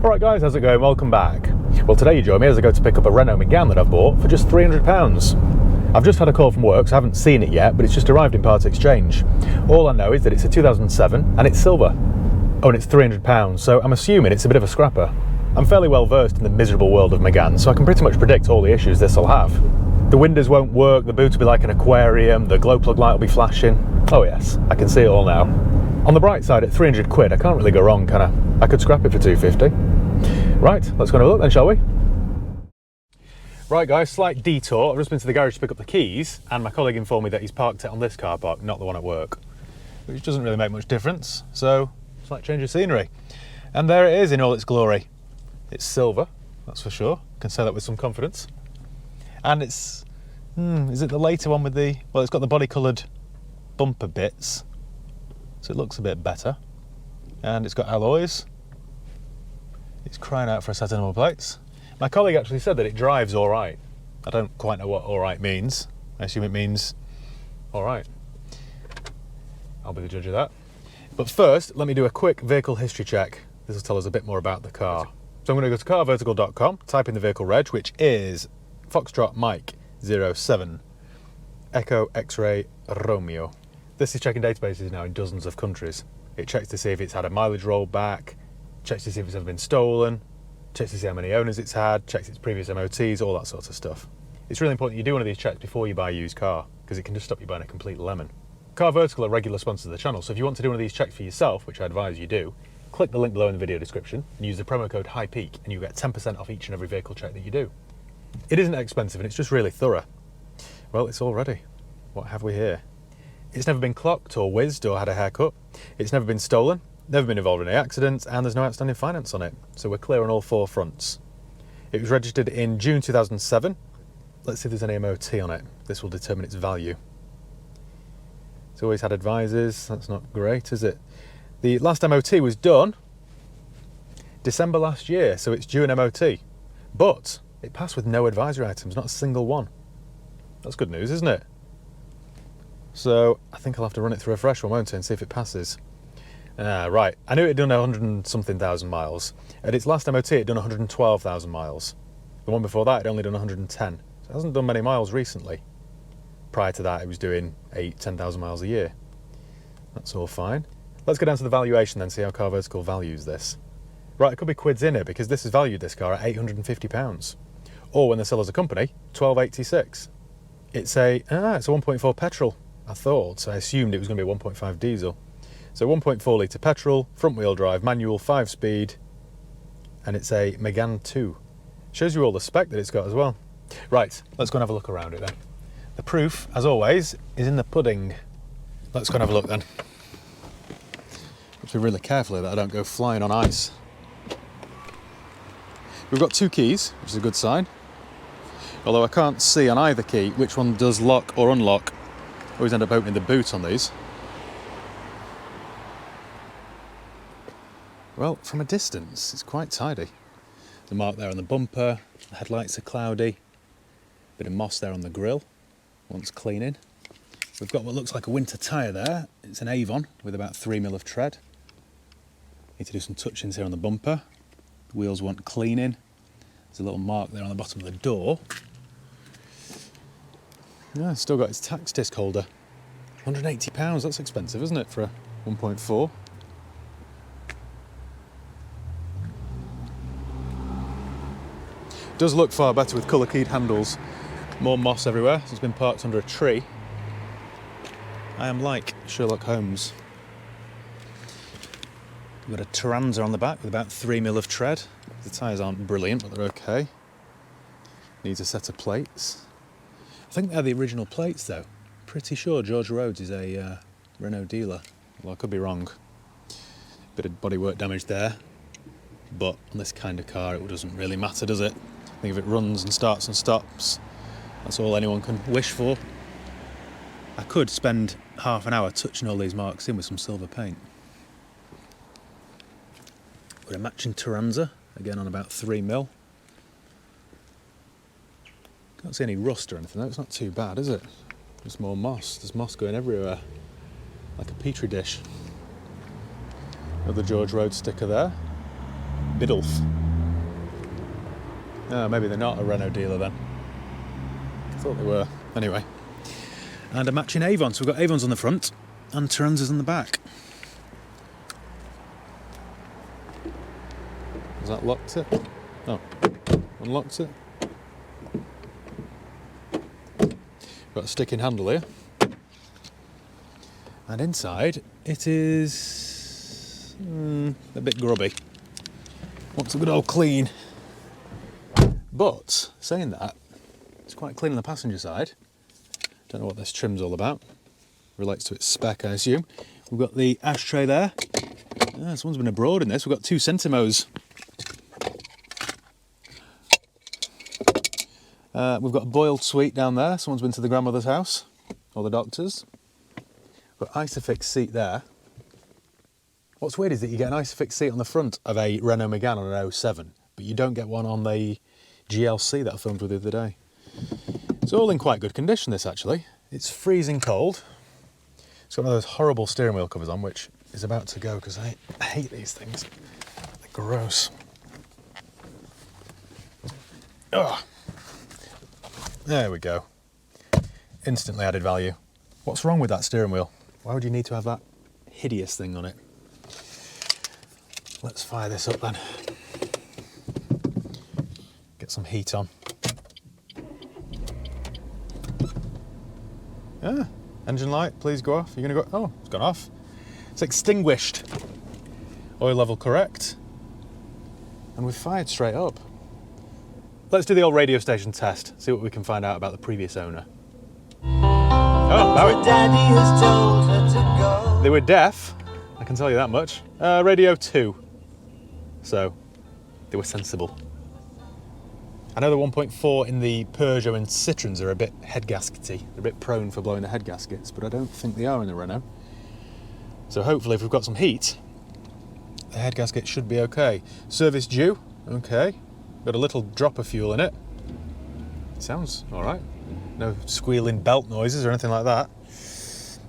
Alright guys, how's it going? Welcome back. Well, today you join me as I go to pick up a Renault Megane that I've bought for just £300. I've just had a call from work, so I haven't seen it yet, but it's just arrived in part exchange. All I know is that it's a 2007 and it's silver. Oh, and it's £300, so I'm assuming it's a bit of a scrapper. I'm fairly well versed in the miserable world of Megane, so I can pretty much predict all the issues this will have. The windows won't work, the boot will be like an aquarium, the glow plug light will be flashing. Oh yes, I can see it all now. On the bright side, at 300 quid, I can't really go wrong, can I? I could scrap it for 250. Right, let's go and have a look then, shall we? Right guys, slight detour. I've just been to the garage to pick up the keys, and my colleague informed me that he's parked it on this car park, not the one at work. Which doesn't really make much difference, so slight change of scenery. And there it is in all its glory. It's silver, that's for sure. I can say that with some confidence. And it's, is it the later one with the, well, it's got the body coloured bumper bits, so it looks a bit better. And it's got alloys. It's crying out for a set of number plates. My colleague actually said that it drives all right. I don't quite know what all right means. I assume it means all right. I'll be the judge of that. But first, let me do a quick vehicle history check. This will tell us a bit more about the car. So I'm going to go to carvertical.com, type in the vehicle reg, which is Foxtrot Mike 07 Echo X-Ray Romeo. This is checking databases now in dozens of countries. It checks to see if it's had a mileage roll back, checks to see if it's ever been stolen, checks to see how many owners it's had, checks its previous MOTs, all that sort of stuff. It's really important you do one of these checks before you buy a used car, because it can just stop you buying a complete lemon. Car Vertical are regular sponsors of the channel, so if you want to do one of these checks for yourself, which I advise you do, click the link below in the video description and use the promo code HIGHPEAK and you'll get 10% off each and every vehicle check that you do. It isn't expensive and it's just really thorough. Well, it's all ready. What have we here? It's never been clocked or whizzed or had a haircut. It's never been stolen, never been involved in any accidents, and there's no outstanding finance on it. So we're clear on all four fronts. It was registered in June 2007. Let's see if there's any MOT on it. This will determine its value. It's always had advisors. That's not great, is it? The last MOT was done December last year, so it's due an MOT. But it passed with no advisory items, not a single one. That's good news, isn't it? So I think I'll have to run it through a fresh one, won't I, and see if it passes. Right, I knew it had done 100 and something thousand miles. At its last MOT, it had done 112,000 miles. The one before that, it had only done 110. So it hasn't done many miles recently. Prior to that, it was doing 10,000 miles a year. That's all fine. Let's go down to the valuation then, see how Car Vertical values this. Right, it could be quids in it, because this has valued this car at £850. Or when they sell as a company, £1286. It's a 1.4 petrol. I thought, so I assumed it was going to be a 1.5 diesel. So 1.4 litre petrol, front wheel drive, manual, 5-speed, and it's a Megane 2. Shows you all the spec that it's got as well. Right, let's go and have a look around it then. The proof, as always, is in the pudding. Let's go and have a look then. Have to be really careful that I don't go flying on ice. We've got two keys, which is a good sign. Although I can't see on either key which one does lock or unlock. I always end up opening the boot on these. Well, from a distance, it's quite tidy. The mark there on the bumper, the headlights are cloudy. Bit of moss there on the grille, wants cleaning. We've got what looks like a winter tyre there. It's an Avon with about 3mm of tread. Need to do some touch-ins here on the bumper. The wheels want cleaning. There's a little mark there on the bottom of the door. Yeah, it's still got its tax disc holder. £180, that's expensive, isn't it, for a 1.4? Does look far better with colour keyed handles. More moss everywhere, so it's been parked under a tree. I am like Sherlock Holmes. We've got a Taranza on the back with about 3mm of tread. The tyres aren't brilliant, but they're okay. Needs a set of plates. I think they're the original plates though. Pretty sure George Rhodes is a Renault dealer. Well, I could be wrong. Bit of bodywork damage there. But on this kind of car, it doesn't really matter, does it? I think if it runs and starts and stops, that's all anyone can wish for. I could spend half an hour touching all these marks in with some silver paint. Got a matching Taranza, again on about 3mm. Can't see any rust or anything though, it's not too bad, is it? Just more moss. There's moss going everywhere, like a petri dish. Another George Rhodes sticker there. Biddulph. Oh, maybe they're not a Renault dealer then. I thought they were. Anyway. And a matching Avon. So we've got Avons on the front and Turanzas on the back. Has that locked it? Oh, unlocked it. Got a sticking handle here. And inside it is a bit grubby. Wants a good old clean. But saying that, it's quite clean on the passenger side. Don't know what this trim's all about. Relates to its spec, I assume. We've got the ashtray there. Someone's been abroad in this. We've got 2 Sentimos. We've got a boiled sweet down there. Someone's been to the grandmother's house, or the doctor's. We've got Isofix seat there. What's weird is that you get an Isofix seat on the front of a Renault Megane on an 07, but you don't get one on the GLC that I filmed with the other day. It's all in quite good condition, this actually. It's freezing cold. It's got one of those horrible steering wheel covers on, which is about to go because I hate these things. They're gross. Ugh. There we go. Instantly added value. What's wrong with that steering wheel? Why would you need to have that hideous thing on it? Let's fire this up then. Get some heat on. Engine light, please go off. You're going to go... Oh, it's gone off. It's extinguished. Oil level correct. And we've fired straight up. Let's do the old radio station test, see what we can find out about the previous owner. Oh, no. Daddy has told her to go. They were deaf, I can tell you that much. Radio 2. So, they were sensible. I know the 1.4 in the Peugeot and Citroens are a bit head gaskety. They're a bit prone for blowing the head gaskets, but I don't think they are in the Renault. So hopefully if we've got some heat, the head gasket should be okay. Service due, okay. Got a little drop of fuel in it. Sounds all right. No squealing belt noises or anything like that.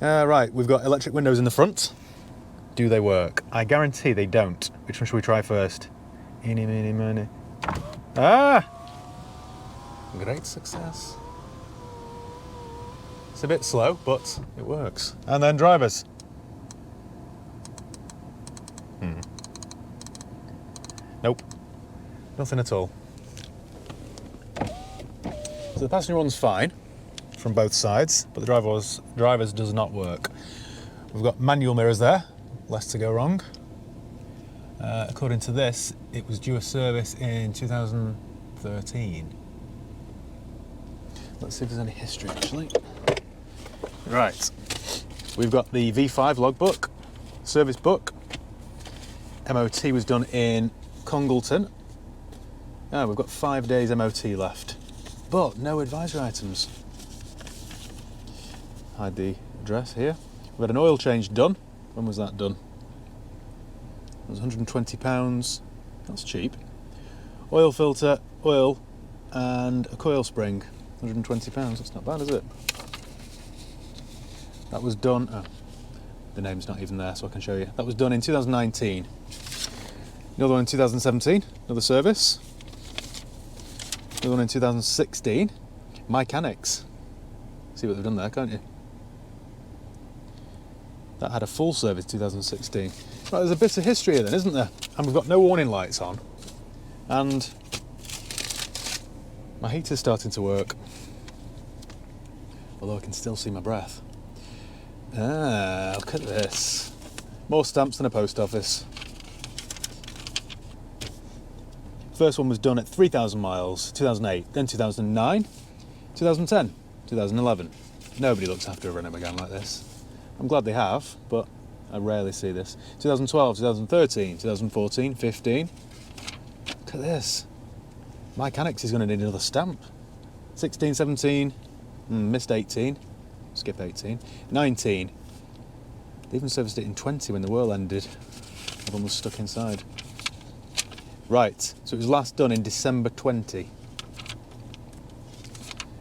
Right, we've got electric windows in the front. Do they work? I guarantee they don't. Which one should we try first? Eeny, meeny, miny. Ah! Great success. It's a bit slow, but it works. And then drivers. Nope. Nothing at all. So the passenger one's fine from both sides, but the driver's does not work. We've got manual mirrors there, less to go wrong. According to this, it was due a service in 2013. Let's see if there's any history actually. Right, we've got the V5 logbook, service book. MOT was done in Congleton. We've got 5 days MOT left, but no advisory items. Hide the address here. We've had an oil change done. When was that done? It was £120. That's cheap. Oil filter, oil, and a coil spring. £120. That's not bad, is it? That was done. Oh, the name's not even there, so I can show you. That was done in 2019. Another one in 2017. Another service. Another one in 2016. Mechanics. See what they've done there, can't you? That had a full service 2016. Right, there's a bit of history here then, isn't there? And we've got no warning lights on. And my heater's starting to work. Although I can still see my breath. Look at this. More stamps than a post office. First one was done at 3,000 miles, 2008, then 2009, 2010, 2011. Nobody looks after a Renault Megane like this. I'm glad they have, but I rarely see this. 2012, 2013, 2014, 15. Look at this. Mechanics is going to need another stamp. 16, 17, missed 18, skip 18. 19, they even serviced it in 20 when the whirl ended. Everyone was stuck inside. Right, so it was last done in December 20.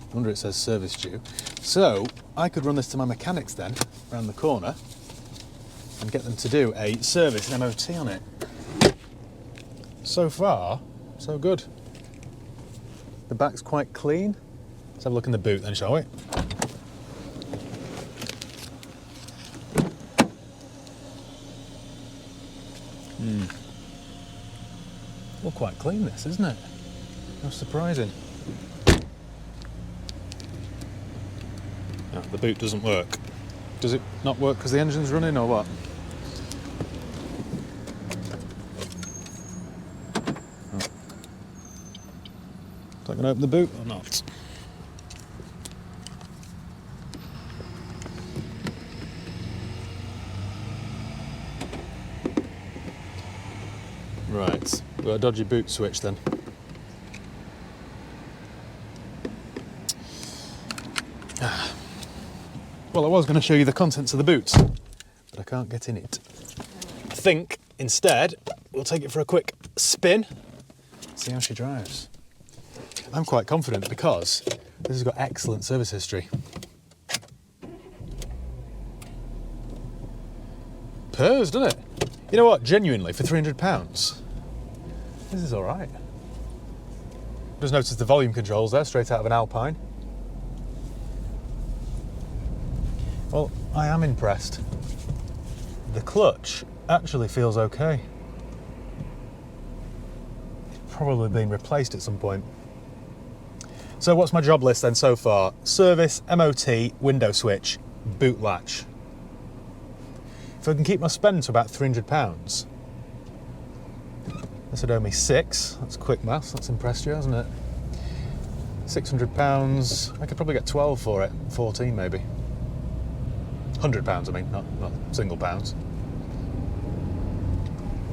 I wonder it says service due. So, I could run this to my mechanics then, around the corner, and get them to do a service and MOT on it. So far, so good. The back's quite clean. Let's have a look in the boot then, shall we? Well, quite clean this, isn't it? That's surprising. Oh, the boot doesn't work. Does it not work because the engine's running or what? Oh. Is that going to open the boot or not? Right, we've got a dodgy boot switch then. Well, I was going to show you the contents of the boot, but I can't get in it. I think, instead, we'll take it for a quick spin, see how she drives. I'm quite confident because this has got excellent service history. Purrs, doesn't it? You know what, genuinely, for £300, this is all right. Just noticed the volume controls there, straight out of an Alpine. Well, I am impressed. The clutch actually feels okay. It's probably been replaced at some point. So what's my job list then so far? Service, MOT, window switch, boot latch. If I can keep my spend to about £300, this would owe me £6. That's quick maths, that's impressed you, hasn't it? £600, I could probably get 12 for it, 14 maybe. £100, I mean, not single pounds.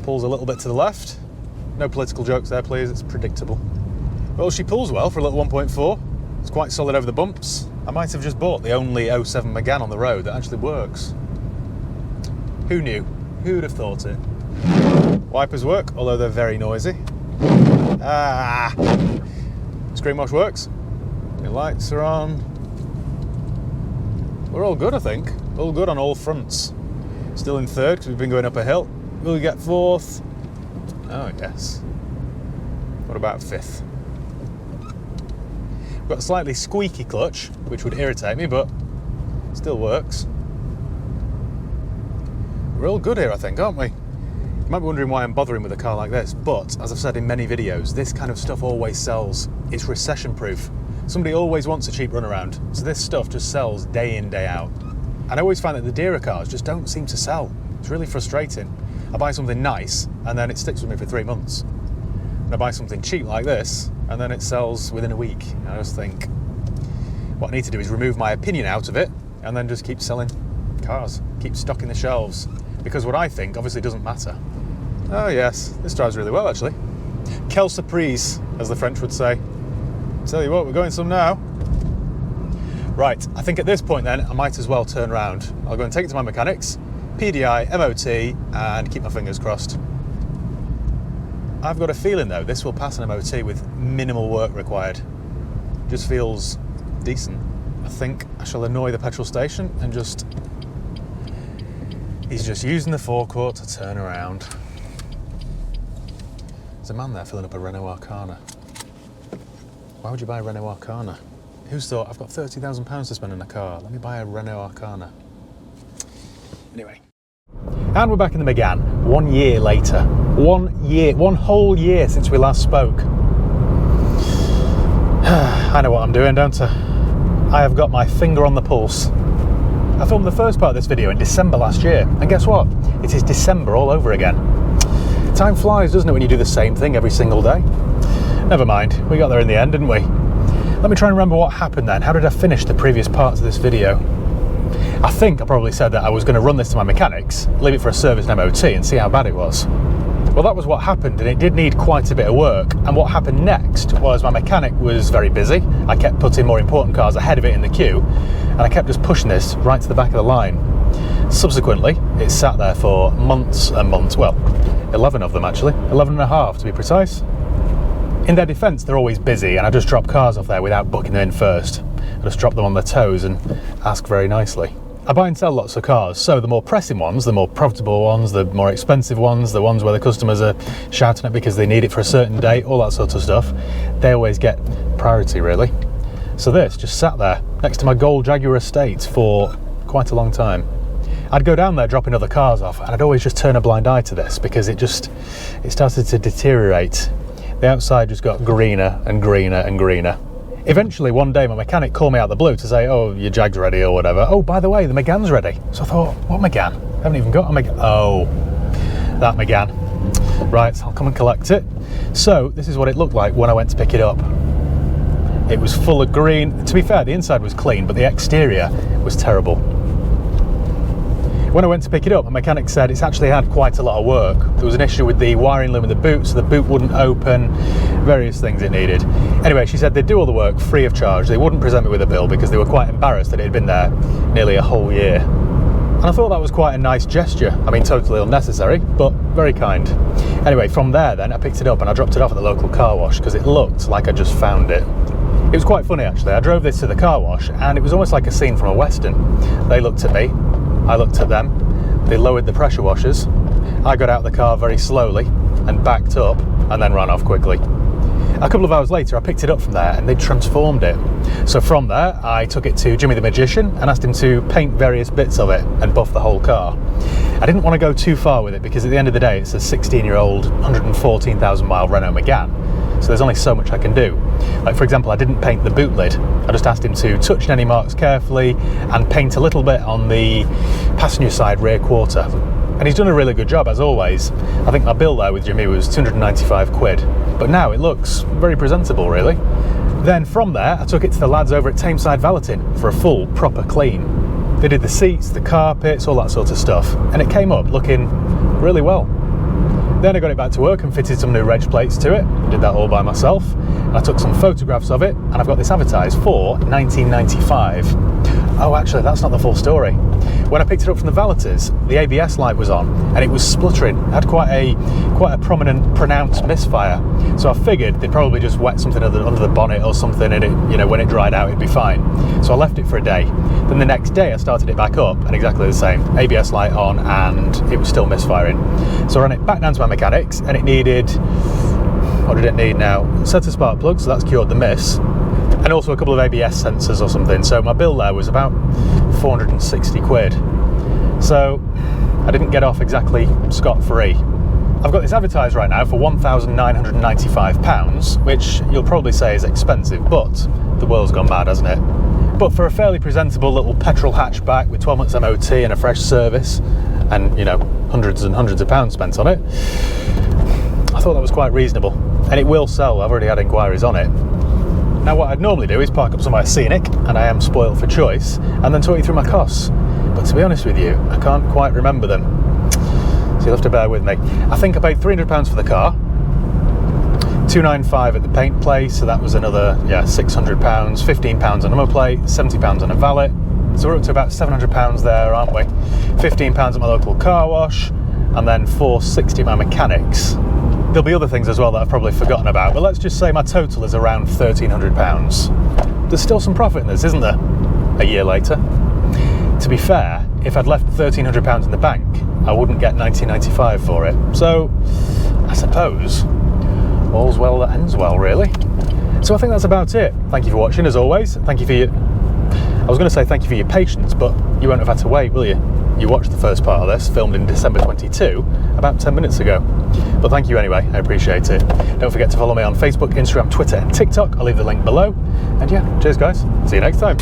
Pulls a little bit to the left. No political jokes there, please, it's predictable. Well, she pulls well for a little 1.4. It's quite solid over the bumps. I might have just bought the only 07 Megane on the road that actually works. Who knew? Who would have thought it? Wipers work, although they're very noisy. Screen wash works. Your lights are on. We're all good, I think. All good on all fronts. Still in third because we've been going up a hill. Will we get fourth? Oh, yes. What about fifth? We've got a slightly squeaky clutch, which would irritate me, but still works. We're all good here, I think, aren't we? You might be wondering why I'm bothering with a car like this, but as I've said in many videos, this kind of stuff always sells. It's recession proof. Somebody always wants a cheap runaround, so this stuff just sells day in, day out. And I always find that the dearer cars just don't seem to sell. It's really frustrating. I buy something nice, and then it sticks with me for 3 months. And I buy something cheap like this, and then it sells within a week. And I just think, what I need to do is remove my opinion out of it, and then just keep selling cars, keep stocking the shelves. Because what I think obviously doesn't matter. Oh yes, this drives really well actually. Quelle surprise, as the French would say. Tell you what, we're going some now. Right, I think at this point then, I might as well turn around. I'll go and take it to my mechanics, PDI, MOT, and keep my fingers crossed. I've got a feeling though, this will pass an MOT with minimal work required. Just feels decent. I think I shall annoy the petrol station and just... He's just using the forecourt to turn around. There's a man there filling up a Renault Arcana. Why would you buy a Renault Arcana? Who's thought, I've got £30,000 to spend on a car, let me buy a Renault Arcana. Anyway. And we're back in the Megane, 1 year later. 1 year, 1 whole year since we last spoke. I know what I'm doing, don't I? I have got my finger on the pulse. I filmed the first part of this video in December last year, and guess what? It is December all over again. Time flies, doesn't it, when you do the same thing every single day? Never mind, we got there in the end, didn't we? Let me try and remember what happened then. How did I finish the previous parts of this video? I think I probably said that I was going to run this to my mechanics, leave it for a service and MOT and see how bad it was. Well, that was what happened, and it did need quite a bit of work. And what happened next was my mechanic was very busy. I kept putting more important cars ahead of it in the queue, and I kept just pushing this right to the back of the line. Subsequently, it sat there for months and months, well, 11 of them actually, 11 and a half to be precise. In their defence, they're always busy, and I just drop cars off there without booking them in first. I just drop them on their toes and ask very nicely. I buy and sell lots of cars, so the more pressing ones, the more profitable ones, the more expensive ones, the ones where the customers are shouting at because they need it for a certain date, all that sort of stuff, they always get priority, really. So this just sat there next to my gold Jaguar estate for quite a long time. I'd go down there dropping other cars off, and I'd always just turn a blind eye to this because it started to deteriorate. The outside just got greener and greener and greener. Eventually, one day, my mechanic called me out of the blue to say, oh, your Jag's ready or whatever. Oh, by the way, the Megane's ready. So I thought, what Megane? I haven't even got a Megane. Oh, that Megane. Right, I'll come and collect it. So this is what it looked like when I went to pick it up. It was full of green. To be fair, the inside was clean, but the exterior was terrible. When I went to pick it up, the mechanic said it's actually had quite a lot of work. There was an issue with the wiring loom in the boot, so the boot wouldn't open, various things it needed. Anyway, she said they'd do all the work free of charge. They wouldn't present me with a bill because they were quite embarrassed that it had been there nearly a whole year. And I thought that was quite a nice gesture. I mean, totally unnecessary, but very kind. Anyway, from there then, I picked it up and I dropped it off at the local car wash because it looked like I just found it. It was quite funny, actually. I drove this to the car wash and it was almost like a scene from a Western. They looked at me, I looked at them, they lowered the pressure washers, I got out of the car very slowly and backed up and then ran off quickly. A couple of hours later I picked it up from there and they'd transformed it. So from there I took it to Jimmy the Magician and asked him to paint various bits of it and buff the whole car. I didn't want to go too far with it because at the end of the day it's a 16-year-old 114,000 mile Renault Megane. So there's only so much I can do. Like, for example, I didn't paint the boot lid. I just asked him to touch any marks carefully and paint a little bit on the passenger side rear quarter. And he's done a really good job, as always. I think my bill there with Jimmy was 295 quid. But now it looks very presentable, really. Then from there, I took it to the lads over at Tameside Valeting for a full, proper clean. They did the seats, the carpets, all that sort of stuff. And it came up looking really well. Then I got it back to work and fitted some new reg plates to it. I did that all by myself. I took some photographs of it and I've got this advertised for $19.95. Oh, actually, that's not the full story. When I picked it up from the valeters, the ABS light was on and it was spluttering. It had quite a prominent, pronounced misfire. So I figured they'd probably just wet something under the bonnet or something, and it, you know, when it dried out, it'd be fine. So I left it for a day. Then the next day I started it back up and exactly the same. ABS light on and it was still misfiring. So I ran it back down to my mechanics and it needed, what did it need now? A set of spark plugs, so that's cured the miss. And also a couple of ABS sensors or something. So my bill there was about 460 quid. So I didn't get off exactly scot-free. I've got this advertised right now for £1,995, which you'll probably say is expensive, but the world's gone mad, hasn't it? But for a fairly presentable little petrol hatchback with 12 months MOT and a fresh service, and, you know, hundreds and hundreds of pounds spent on it, I thought that was quite reasonable. And it will sell. I've already had inquiries on it. Now what I'd normally do is park up somewhere scenic, and I am spoiled for choice, and then talk you through my costs. But to be honest with you, I can't quite remember them. So you'll have to bear with me. I think I paid £300 for the car, £295 at the paint place, so that was another, £600, £15 on a number plate, £70 on a valet. So we're up to about £700 there, aren't we? £15 at my local car wash, and then £460 at my mechanics. There'll be other things as well that I've probably forgotten about, but let's just say my total is around £1,300. There's still some profit in this, isn't there? A year later. To be fair, if I'd left £1,300 in the bank, I wouldn't get $19.95 for it. So, I suppose, all's well that ends well, really. So I think that's about it. Thank you for watching, as always. Thank you for your... I was going to say thank you for your patience, but you won't have had to wait, will you? You watched the first part of this, filmed in December 22, about 10 minutes ago. But thank you anyway, I appreciate it. Don't forget to follow me on Facebook, Instagram, Twitter and TikTok. I'll leave the link below. And yeah, cheers guys. See you next time.